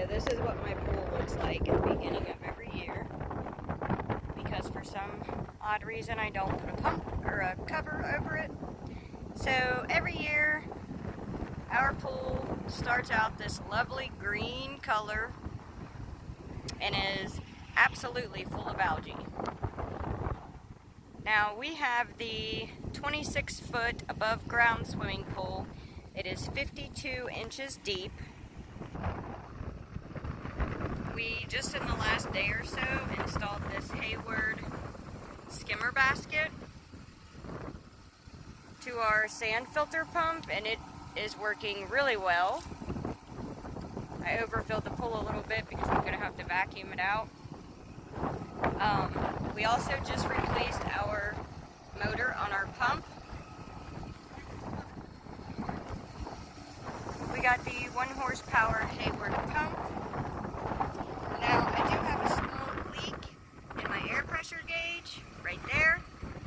So this is what my pool looks like at the beginning of every year. Because for some odd reason I don't put a pump or a cover over it. So every year our pool starts out this lovely green color and is absolutely full of algae. Now we have the 26-foot above ground swimming pool. It is 52 inches deep. We just in the last day or so installed this Hayward Skimmer basket to our sand filter pump, and it is working really well. I overfilled the pool a little bit because I'm going to have to vacuum it out. We also just replaced our motor on our pump. We got the 1 horsepower Hayward pump. Now I do have a small leak in my air pressure gauge right there,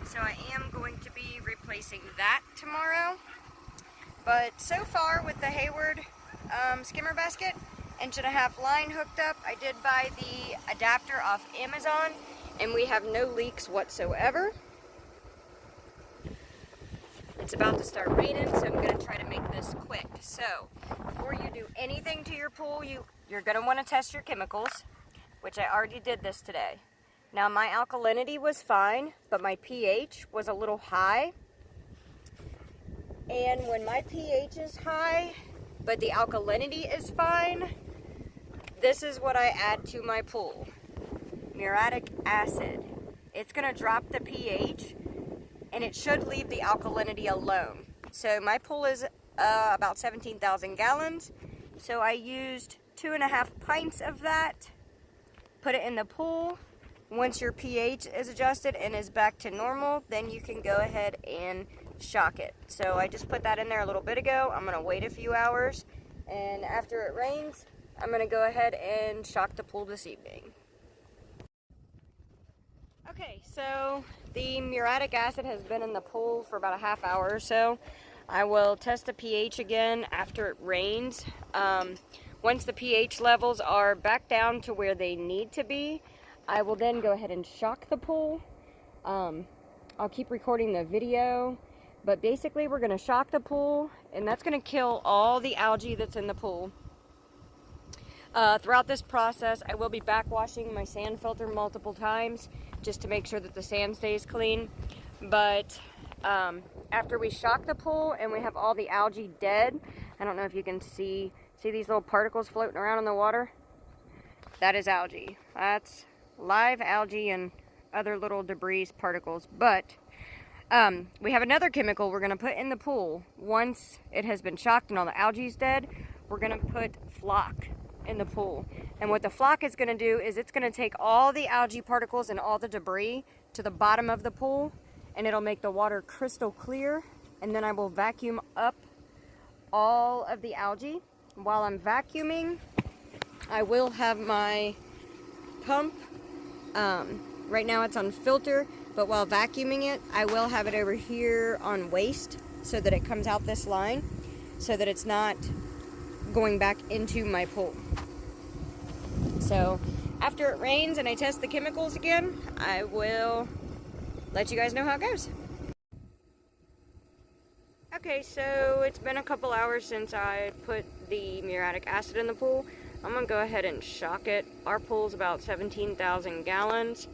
so I am going to be replacing that tomorrow. But so far with the Hayward skimmer basket, 1.5-inch line hooked up, I did buy the adapter off Amazon, and we have no leaks whatsoever. It's about to start raining, so I'm going to try to make this quick. So before you do anything to your pool, you're going to want to test your chemicals, which I already did this today. Now my alkalinity was fine, but my pH was a little high. And when my pH is high, but the alkalinity is fine, this is what I add to my pool. Muriatic acid. It's going to drop the pH, and it should leave the alkalinity alone. So my pool is about 17,000 gallons, so I used 2.5 pints of that, put it in the pool. Once your pH is adjusted and is back to normal, then you can go ahead and shock it. So I just put that in there a little bit ago. I'm going to wait a few hours, and after it rains, I'm going to go ahead and shock the pool this evening. Okay, so the muriatic acid has been in the pool for about a half hour or so. I will test the pH again after it rains. Once the pH levels are back down to where they need to be, I will then go ahead and shock the pool. I'll keep recording the video, but basically we're going to shock the pool, and that's going to kill all the algae that's in the pool. Throughout this process, I will be backwashing my sand filter multiple times just to make sure that the sand stays clean. But after we shock the pool and we have all the algae dead, I don't know if you can see these little particles floating around in the water? That is algae. That's live algae and other little debris particles. But we have another chemical we're going to put in the pool. Once it has been shocked and all the algae is dead, we're going to put flock in the pool. And what the flock is going to do is it's going to take all the algae particles and all the debris to the bottom of the pool, and it'll make the water crystal clear. And then I will vacuum up all of the algae. While I'm vacuuming, I will have my pump, right now it's on filter, but while vacuuming it, I will have it over here on waste so that it comes out this line, so that it's not going back into my pool. So after it rains and I test the chemicals again, I will let you guys know how it goes. Okay, so it's been a couple hours since I put the muriatic acid in the pool. I'm going to go ahead and shock it. Our pool's about 17,000 gallons.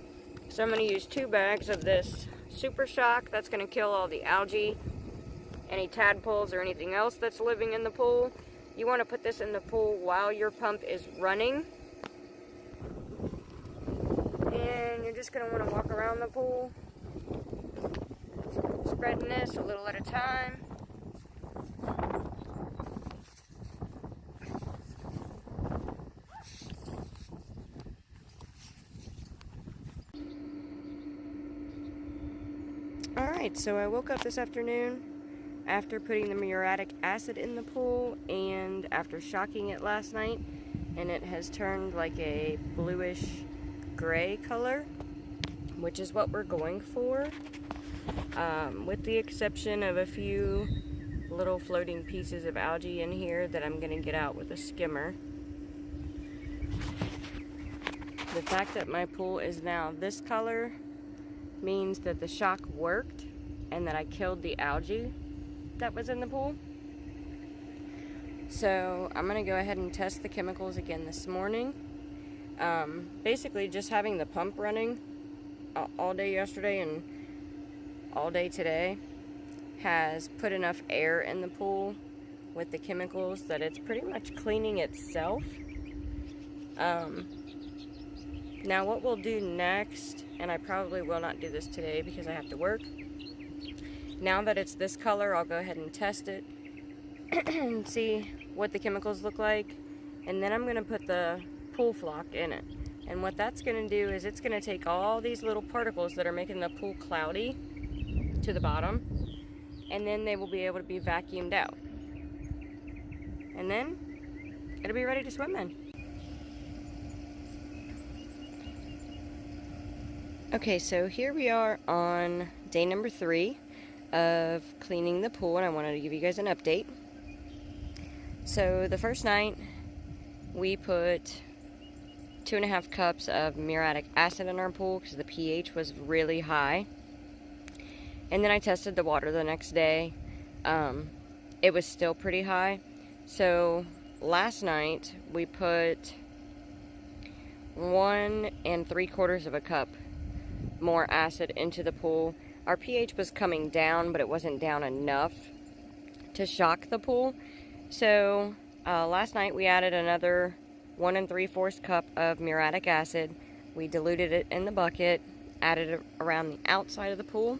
So I'm going to use 2 bags of this super shock. That's going to kill all the algae, any tadpoles or anything else that's living in the pool. You want to put this in the pool while your pump is running. And you're just going to want to walk around the pool, spreading this a little at a time. Alright, so I woke up this afternoon after putting the muriatic acid in the pool and after shocking it last night, and it has turned like a bluish gray color, which is what we're going for, with the exception of a few little floating pieces of algae in here that I'm going to get out with a skimmer. the fact that my pool is now this color means that the shock worked and that I killed the algae that was in the pool. So I'm gonna go ahead and test the chemicals again this morning. Basically just having the pump running all day yesterday and all day today has put enough air in the pool with the chemicals that it's pretty much cleaning itself. Now what we'll do next, and I probably will not do this today because I have to work. Now that it's this color, I'll go ahead and test it and see what the chemicals look like. And then I'm gonna put the pool flock in it. And what that's gonna do is it's gonna take all these little particles that are making the pool cloudy to the bottom, and then they will be able to be vacuumed out. And then it'll be ready to swim in. Okay, so here we are on day number 3 of cleaning the pool, and I wanted to give you guys an update. So the first night we put 2.5 cups of muriatic acid in our pool because the pH was really high. And then I tested the water the next day. It was still pretty high. So last night we put 1 3/4 cup more acid into the pool. Our pH was coming down, but it wasn't down enough to shock the pool. So last night we added another 1 3/4 cup of muriatic acid. We diluted it in the bucket, added it around the outside of the pool.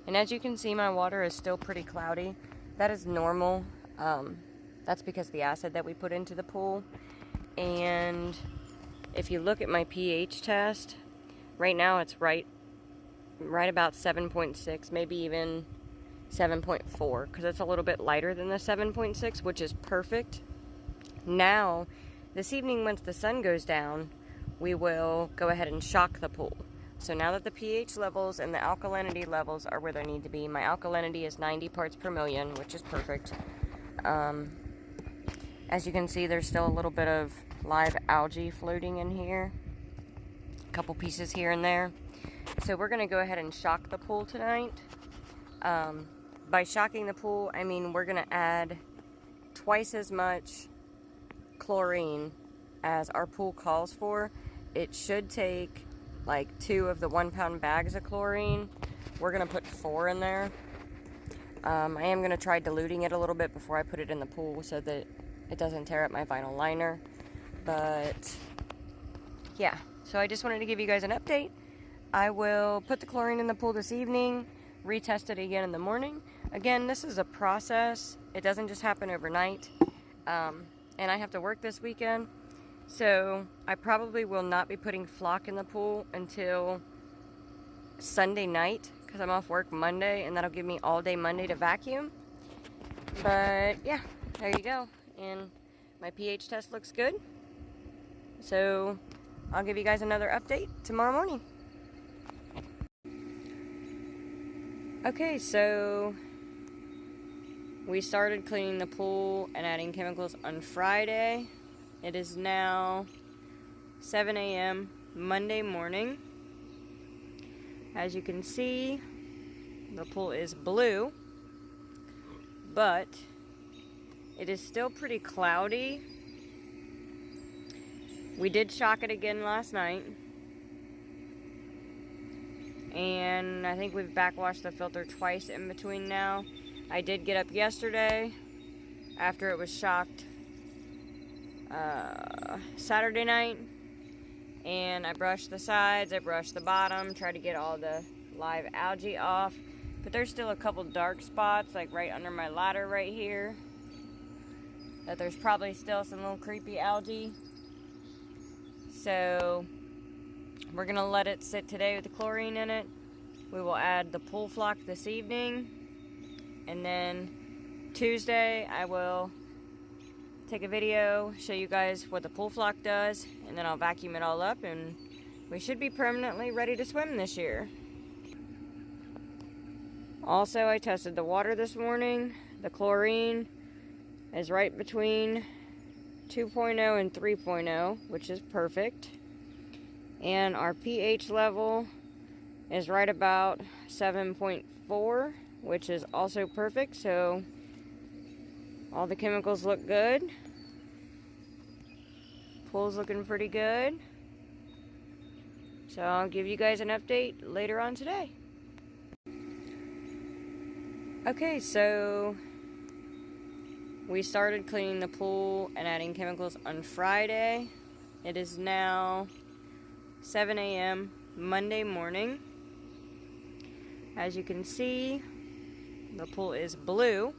And as you can see, my water is still pretty cloudy. That is normal. That's because of the acid that we put into the pool. And if you look at my pH test, right now it's right about 7.6, maybe even 7.4, because it's a little bit lighter than the 7.6, which is perfect. Now, this evening, once the sun goes down, we will go ahead and shock the pool. So now that the pH levels and the alkalinity levels are where they need to be, my alkalinity is 90 parts per million, which is perfect. As you can see, there's still a little bit of live algae floating in here. A couple pieces here and there. So we're going to go ahead and shock the pool tonight. By shocking the pool, I mean we're going to add twice as much chlorine as our pool calls for. It should take like 2 of the 1-pound bags of chlorine. We're going to put 4 in there. I am going to try diluting it a little bit before I put it in the pool so that it doesn't tear up my vinyl liner. But yeah, so I just wanted to give you guys an update. I will put the chlorine in the pool this evening, retest it again in the morning. Again, this is a process. It doesn't just happen overnight. And I have to work this weekend. So I probably will not be putting flock in the pool until Sunday night because I'm off work Monday, and that'll give me all day Monday to vacuum. But yeah, there you go. And my pH test looks good. So I'll give you guys another update tomorrow morning. Okay, so we started cleaning the pool and adding chemicals on Friday. It is now 7 a.m. Monday morning. As you can see, the pool is blue, but it is still pretty cloudy. We did shock it again last night, and I think we've backwashed the filter twice in between now. I did get up yesterday after it was shocked Saturday night, and I brushed the sides, I brushed the bottom, tried to get all the live algae off, but there's still a couple dark spots like right under my ladder right here that there's probably still some little creepy algae. So we're gonna let it sit today with the chlorine in it. We will add the pool flock this evening, and then Tuesday I will take a video, show you guys what the pool flock does, and then I'll vacuum it all up, and we should be permanently ready to swim this year. Also, I tested the water this morning. The chlorine is right between 2.0 and 3.0, which is perfect. And our pH level is right about 7.4, which is also perfect. So all the chemicals look good. Pool's looking pretty good. So I'll give you guys an update later on today. Okay, so we started cleaning the pool and adding chemicals on Friday. It is now 7 a.m. Monday morning. As you can see, the pool is blue,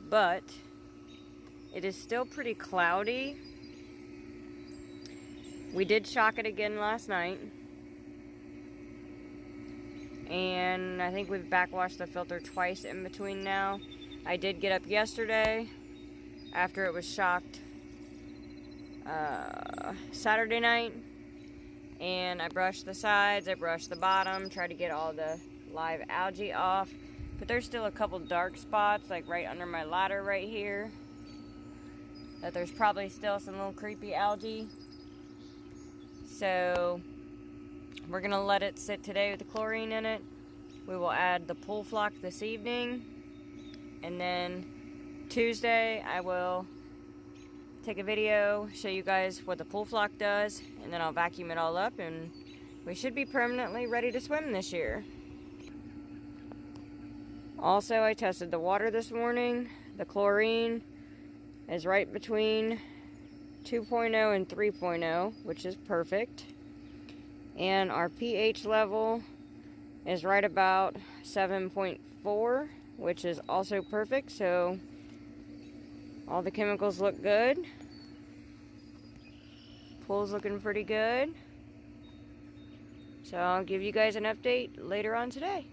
but it is still pretty cloudy. We did shock it again last night, and I think we've backwashed the filter twice in between now. I did get up yesterday after it was shocked Saturday night, and I brushed the sides, I brushed the bottom, tried to get all the live algae off, but there's still a couple dark spots, like right under my ladder right here, that there's probably still some little creepy algae. So we're gonna let it sit today with the chlorine in it. We will add the pool flock this evening, and then Tuesday I will take a video, show you guys what the pool flock does, and then I'll vacuum it all up, and we should be permanently ready to swim this year. Also, I tested the water this morning. The chlorine is right between 2.0 and 3.0, which is perfect. And our pH level is right about 7.4, which is also perfect. So all the chemicals look good. Pool's looking pretty good. So I'll give you guys an update later on today.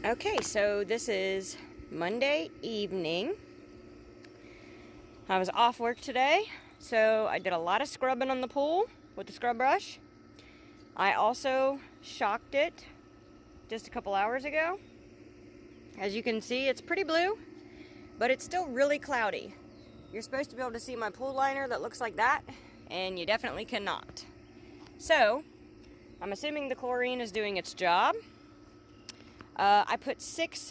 Okay, so this is Monday evening. I was off work today, so I did a lot of scrubbing on the pool with the scrub brush. I also shocked it just a couple hours ago. As you can see, it's pretty blue, but it's still really cloudy. You're supposed to be able to see my pool liner that looks like that, and you definitely cannot. So, I'm assuming the chlorine is doing its job. I put 5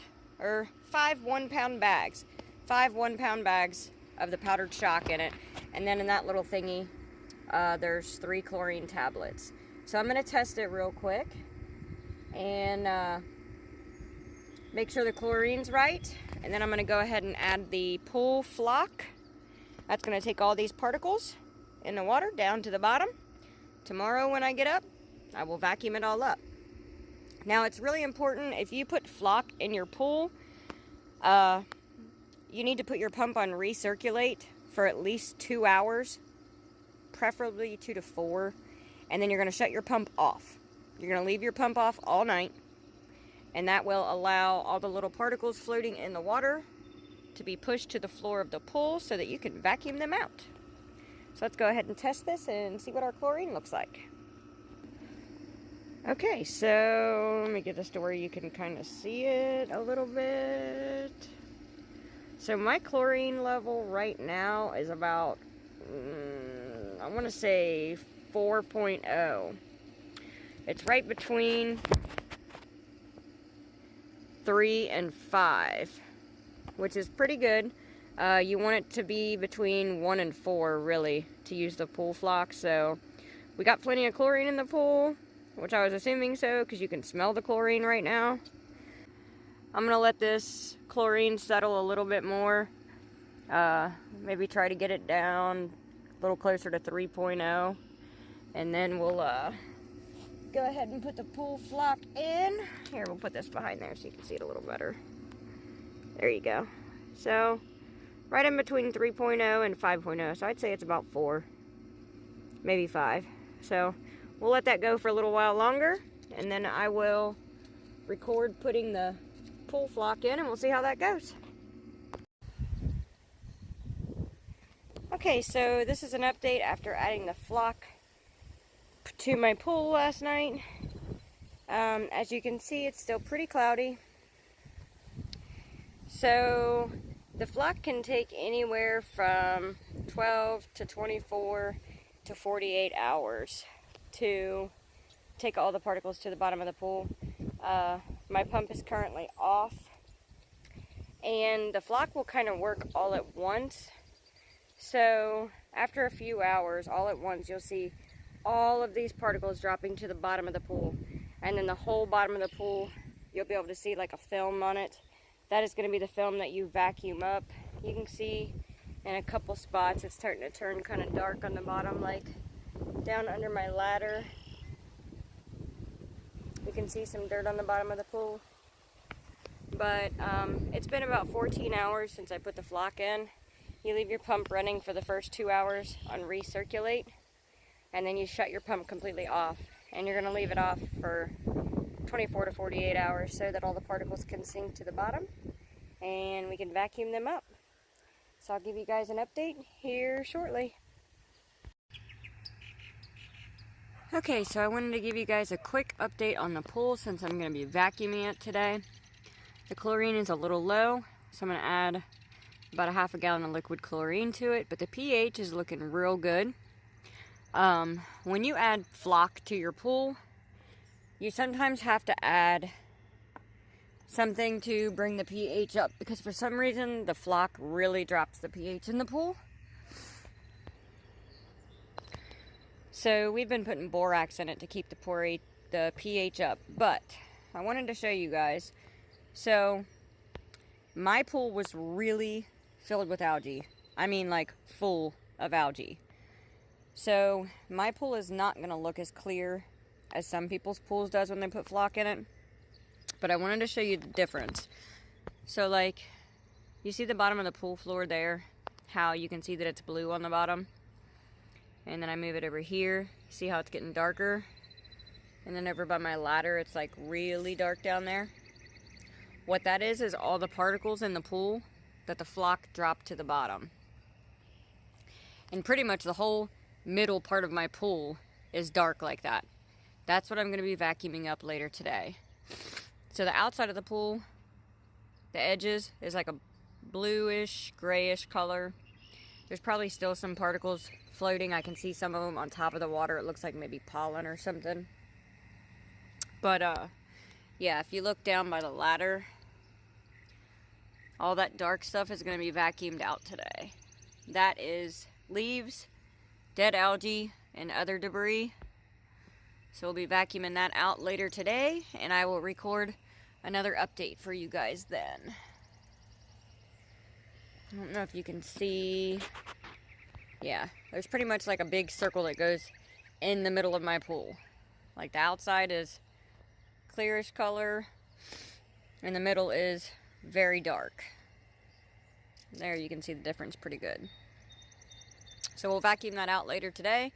1-pound bags. 5 1-pound bags of the powdered shock in it, and then in that little thingy there's 3 chlorine tablets. So I'm going to test it real quick and make sure the chlorine's right, and then I'm going to go ahead and add the pool flock. That's going to take all these particles in the water down to the bottom. Tomorrow when I get up, I will vacuum it all up. Now, it's really important, if you put flock in your pool, you need to put your pump on recirculate for at least 2 hours, preferably 2 to 4, and then you're going to shut your pump off. You're going to leave your pump off all night, and that will allow all the little particles floating in the water to be pushed to the floor of the pool so that you can vacuum them out. So let's go ahead and test this and see what our chlorine looks like. Okay, so let me get this to where you can kind of see it a little bit. So my chlorine level right now is about, I want to say 4.0. It's right between 3 and 5, which is pretty good. You want it to be between 1 and 4, really, to use the pool flock. So we got plenty of chlorine in the pool, which I was assuming so, because you can smell the chlorine right now. I'm going to let this chlorine settle a little bit more. Maybe try to get it down a little closer to 3.0. And then we'll go ahead and put the pool flock in. Here, we'll put this behind there so you can see it a little better. There you go. So, right in between 3.0 and 5.0. So I'd say it's about 4. Maybe 5. So we'll let that go for a little while longer, and then I will record putting the pool flock in, and we'll see how that goes. Okay, so this is an update after adding the flock to my pool last night. As you can see, it's still pretty cloudy. So The flock can take anywhere from 12 to 24 to 48 hours to take all the particles to the bottom of the pool. My pump is currently off, and the flock will kind of work all at once. So after a few hours, all at once, you'll see all of these particles dropping to the bottom of the pool, and then the whole bottom of the pool, you'll be able to see like a film on it. That is going to be the film that you vacuum up. You can see in a couple spots it's starting to turn kind of dark on the bottom, like down under my ladder. You can see some dirt on the bottom of the pool. But it's been about 14 hours since I put the flock in. You leave your pump running for the first 2 hours on recirculate, and then you shut your pump completely off. And you're going to leave it off for 24 to 48 hours so that all the particles can sink to the bottom and we can vacuum them up. So I'll give you guys an update here shortly. Okay, so I wanted to give you guys a quick update on the pool since I'm going to be vacuuming it today. The chlorine is a little low, so I'm going to add about a half a gallon of liquid chlorine to it, but the pH is looking real good. When you add flock to your pool, you sometimes have to add something to bring the pH up, because for some reason the flock really drops the pH in the pool. So we've been putting borax in it to keep the pH up, but I wanted to show you guys. So my pool was really filled with algae. I mean, like full of algae. So my pool is not going to look as clear as some people's pools does when they put flock in it. But I wanted to show you the difference. So like, you see the bottom of the pool floor there? How you can see that it's blue on the bottom? And then I move it over here. See how it's getting darker? And then over by my ladder, it's like really dark down there. What that is all the particles in the pool that the flock dropped to the bottom. And pretty much the whole middle part of my pool is dark like that. That's what I'm going to be vacuuming up later today. So the outside of the pool, the edges, is like a bluish, grayish color. There's probably still some particles floating. I can see some of them on top of the water. It looks like maybe pollen or something. But yeah, if you look down by the ladder, all that dark stuff is going to be vacuumed out today. That is leaves, dead algae, and other debris. So we'll be vacuuming that out later today, and I will record another update for you guys then. I don't know if you can see. Yeah, there's pretty much like a big circle that goes in the middle of my pool. Like the outside is clearish color, and the middle is very dark. There you can see the difference pretty good. So we'll vacuum that out later today,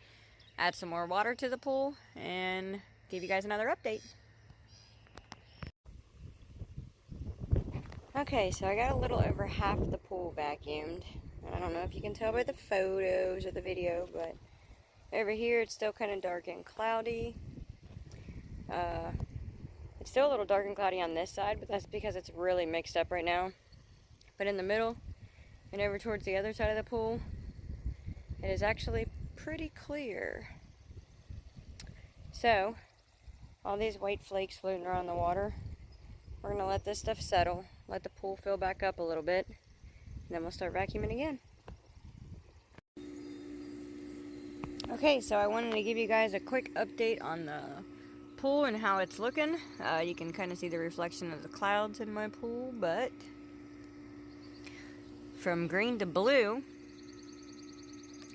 add some more water to the pool, and give you guys another update. Okay, so I got a little over half the pool vacuumed. I don't know if you can tell by the photos or the video, but over here it's still kind of dark and cloudy. It's still a little dark and cloudy on this side, but that's because it's really mixed up right now. But in the middle and over towards the other side of the pool, it is actually pretty clear. So, all these white flakes floating around the water, we're going to let this stuff settle, let the pool fill back up a little bit, and then we'll start vacuuming again. Okay, so I wanted to give you guys a quick update on the pool and how it's looking. You can kind of see the reflection of the clouds in my pool, but from green to blue,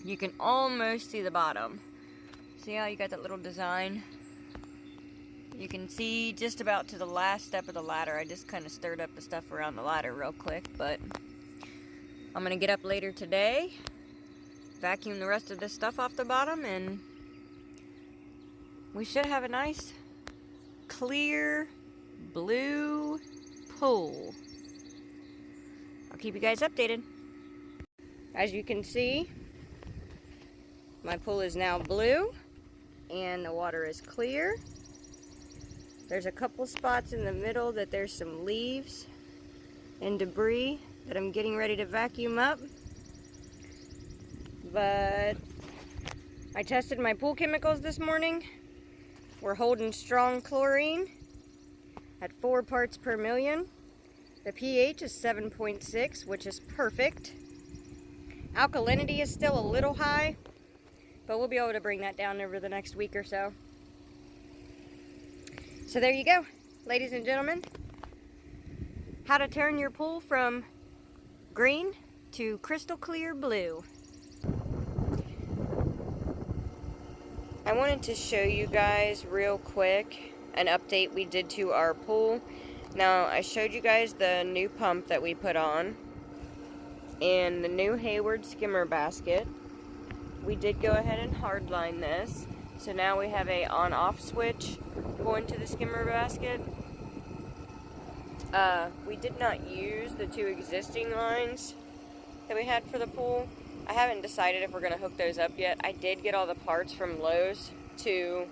you can almost see the bottom. See how you got that little design? You can see just about to the last step of the ladder. I just kind of stirred up the stuff around the ladder real quick, but I'm going to get up later today, vacuum the rest of this stuff off the bottom, and we should have a nice, clear, blue pool. I'll keep you guys updated. As you can see, my pool is now blue, and the water is clear. There's a couple spots in the middle that there's some leaves and debris that I'm getting ready to vacuum up. But I tested my pool chemicals this morning. We're holding strong chlorine at 4 parts per million. The pH is 7.6, which is perfect. Alkalinity is still a little high, but we'll be able to bring that down over the next week or so. So there you go, ladies and gentlemen. How to turn your pool from green to crystal clear blue. I wanted to show you guys real quick an update we did to our pool. Now, I showed you guys the new pump that we put on and the new Hayward Skimmer basket. We did go ahead and hardline this. So now we have a on-off switch going to the skimmer basket. We did not use the 2 existing lines that we had for the pool. I haven't decided if we're going to hook those up yet. I did get all the parts from Lowe's to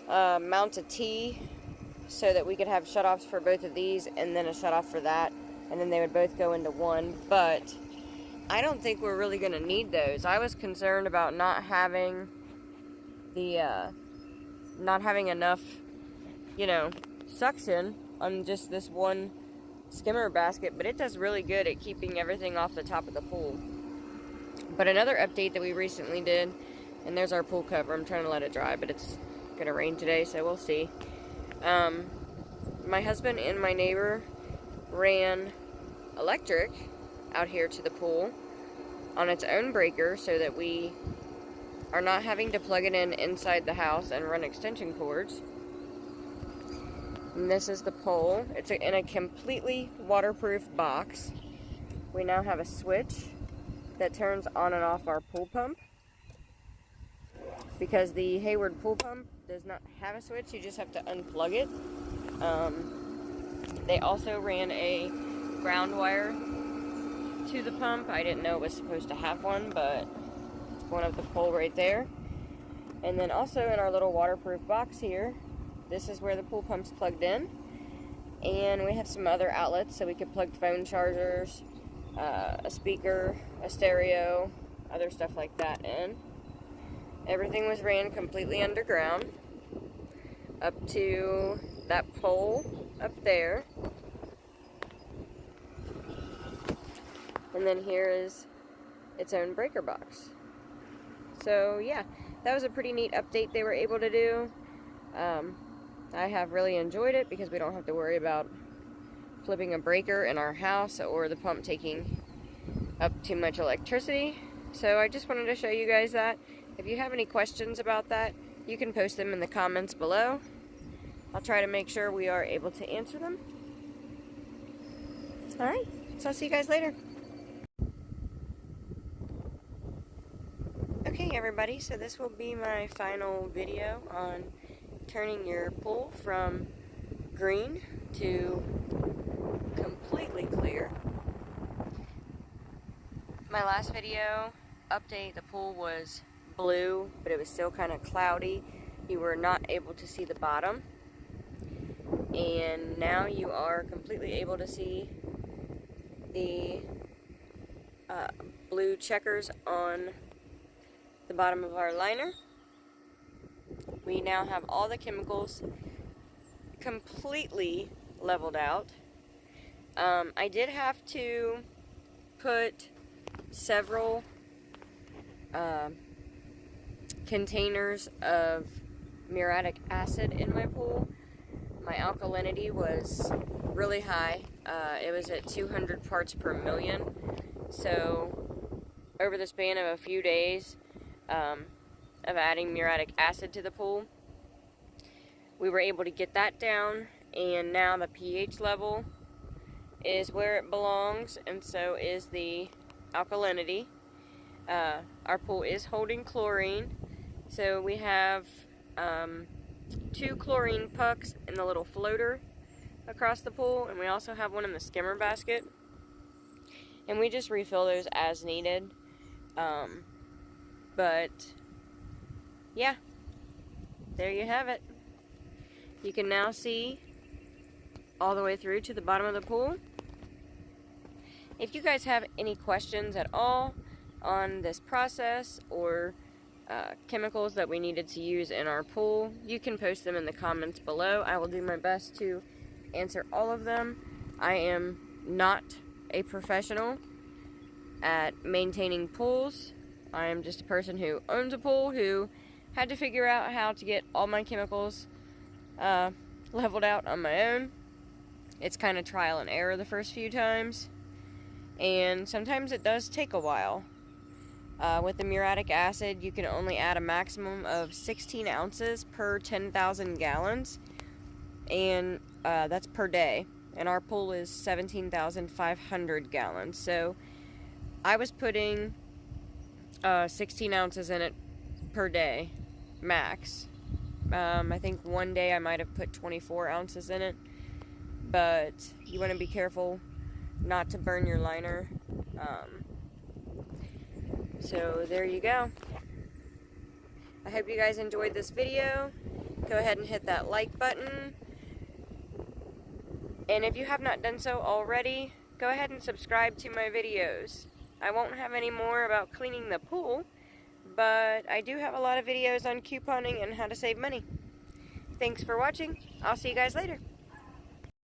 mount a T so that we could have shutoffs for both of these and then a shutoff for that, and then they would both go into one. But I don't think we're really going to need those. I was concerned about not having enough, suction on just this one skimmer basket, but it does really good at keeping everything off the top of the pool. But another update that we recently did, and there's our pool cover. I'm trying to let it dry, but it's gonna rain today, so we'll see. My husband and my neighbor ran electric out here to the pool on its own breaker so that we are not having to plug it in inside the house and run extension cords. And this is the pole. It's in a completely waterproof box. We now have a switch that turns on and off our pool pump, because the Hayward pool pump does not have a switch. You just have to unplug it. They also ran a ground wire to the pump. I didn't know it was supposed to have one, but it's going up the pole right there. And then also in our little waterproof box here, this is where the pool pump's plugged in. And we have some other outlets, so we could plug phone chargers, a speaker, a stereo, other stuff like that in. Everything was ran completely underground up to that pole up there. And then here is its own breaker box. So yeah, that was a pretty neat update they were able to do. I have really enjoyed it because we don't have to worry about flipping a breaker in our house or the pump taking up too much electricity. So I just wanted to show you guys that. If you have any questions about that, you can post them in the comments below. I'll try to make sure we are able to answer them. Alright, so I'll see you guys later. Okay everybody, so this will be my final video on turning your pool from green to completely clear. My last video update, the pool was blue, but it was still kind of cloudy. You were not able to see the bottom. And now you are completely able to see the blue checkers on the bottom of our liner. We now have all the chemicals completely leveled out. I did have to put several containers of muriatic acid in my pool. My alkalinity was really high. It was at 200 parts per million. So over the span of a few days of adding muriatic acid to the pool, we were able to get that down, and now the pH level is where it belongs, and so is the alkalinity. Our pool is holding chlorine, so we have 2 chlorine pucks in the little floater across the pool, and we also have one in the skimmer basket, and we just refill those as needed. But yeah, there you have it. You can now see all the way through to the bottom of the pool. If you guys have any questions at all on this process or chemicals that we needed to use in our pool, you can post them in the comments below. I will do my best to answer all of them. I am not a professional at maintaining pools. I am just a person who owns a pool who had to figure out how to get all my chemicals leveled out on my own. It's kind of trial and error the first few times, and sometimes it does take a while. With the muriatic acid, you can only add a maximum of 16 ounces per 10,000 gallons, and that's per day. And our pool is 17,500 gallons, so I was putting 16 ounces in it per day, max. I think one day I might have put 24 ounces in it, but you want to be careful not to burn your liner. So there you go. I hope you guys enjoyed this video. Go ahead and hit that like button. And if you have not done so already, go ahead and subscribe to my videos. I won't have any more about cleaning the pool, but I do have a lot of videos on couponing and how to save money. Thanks for watching. I'll see you guys later.